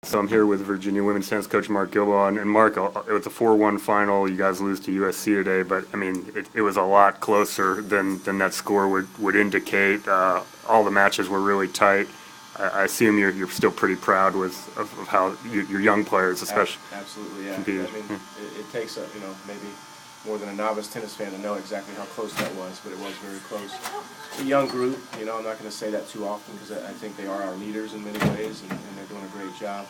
So I'm here with Virginia women's tennis coach Mark Guilbeau, and Mark, it was a 4-1 final. You guys lose to USC today, but I mean, it was a lot closer than that score would indicate. All the matches were really tight. I assume you're still pretty proud of how your young players, especially. Absolutely, yeah. Competed. I mean, it takes maybe more than a novice tennis fan to know exactly how close that was, but it was very close. A young group, I'm not going to say that too often because I think they are our leaders in many ways, and they're doing a great job.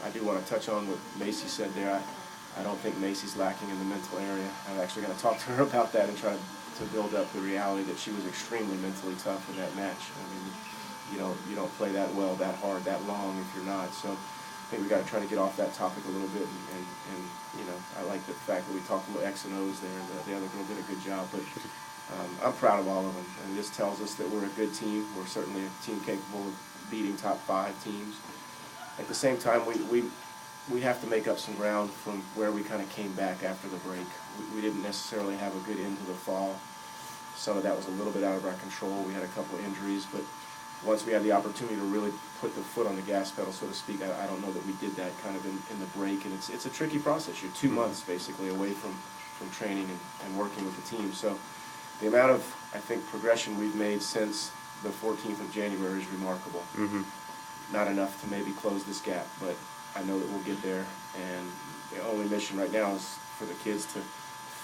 I do want to touch on what Macy said there. I don't think Macy's lacking in the mental area. I'm actually going to talk to her about that and try to build up the reality that she was extremely mentally tough in that match. I mean, you don't play that well, that hard, that long if you're not. So I think we got to try to get off that topic a little bit, and I like the fact that we talked about X and O's there. The other girl did a good job, but I'm proud of all of them, and this tells us that we're a good team. We're certainly a team capable of beating top 5 teams. At the same time, we have to make up some ground from where we kind of came back after the break. We didn't necessarily have a good end to the fall. Some of that was a little bit out of our control. We had a couple of injuries, but once we had the opportunity to really put the foot on the gas pedal, so to speak, I don't know that we did that kind of in the break, and it's a tricky process. You're 2 months basically away from training and working with the team. So the amount of, I think, progression we've made since the 14th of January is remarkable. Not enough to maybe close this gap, but I know that we'll get there, and the only mission right now is for the kids to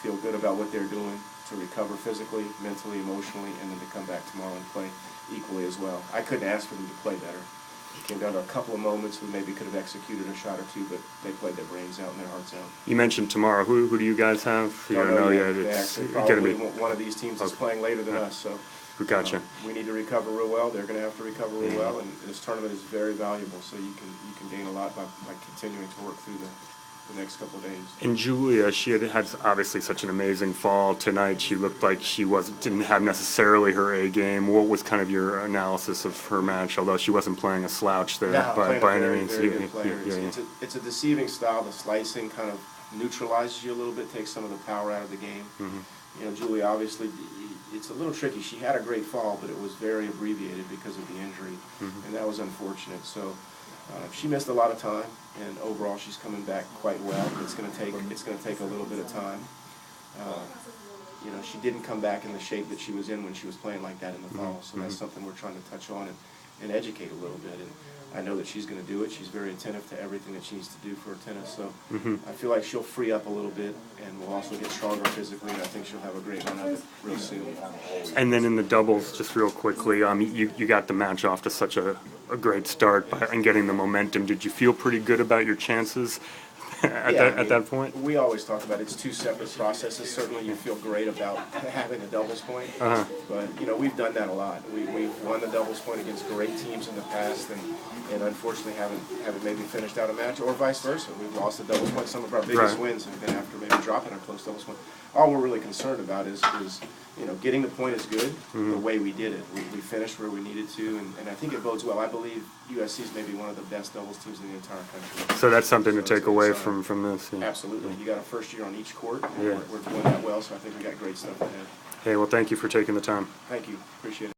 feel good about what they're doing, to recover physically, mentally, emotionally, and then to come back tomorrow and play equally as well. I couldn't ask for them to play better. It came down to a couple of moments we maybe could have executed a shot or two, but they played their brains out and their hearts out. You mentioned tomorrow. Who do you guys have? You don't know yet. It's probably one of these teams is playing later than us, so gotcha. We need to recover real well. They're going to have to recover real well, and this tournament is very valuable, so you can gain a lot by continuing to work through the next couple of days. And Julia, she had obviously such an amazing fall tonight. She looked like she didn't have necessarily her A game. What was kind of your analysis of her match? Although she wasn't playing a slouch there by any means. It's a deceiving style. The slicing kind of neutralizes you a little bit, takes some of the power out of the game. Julia, obviously, it's a little tricky. She had a great fall, but it was very abbreviated because of the injury, and that was unfortunate. So she missed a lot of time, and overall she's coming back quite well. It's going to take a little bit of time. She didn't come back in the shape that she was in when she was playing like that in the fall, so that's something we're trying to touch on and educate a little bit. And I know that she's going to do it. She's very attentive to everything that she needs to do for her tennis, so I feel like she'll free up a little bit, and we'll also get stronger physically, and I think she'll have a great run of it real soon. And then in the doubles, just real quickly, you got the match off to such a great start and getting the momentum. Did you feel pretty good about your chances at that point? We always talk about it's 2 separate processes. Certainly you feel great about having a doubles point, but we've done that a lot. We've won the doubles point against great teams in the past, and unfortunately haven't maybe finished out a match, or vice versa. We've lost the doubles point. Some of our biggest wins have been after maybe dropping our close doubles point. All we're really concerned about is getting the point is good. The way we did it, we finished where we needed to, and I think it bodes well. I believe USC is maybe one of the best doubles teams in the entire country. So that's something to take away from this. Yeah. Absolutely. You got a first year on each court, and we're doing that well, so I think we got great stuff ahead. Hey, well, thank you for taking the time. Thank you. Appreciate it.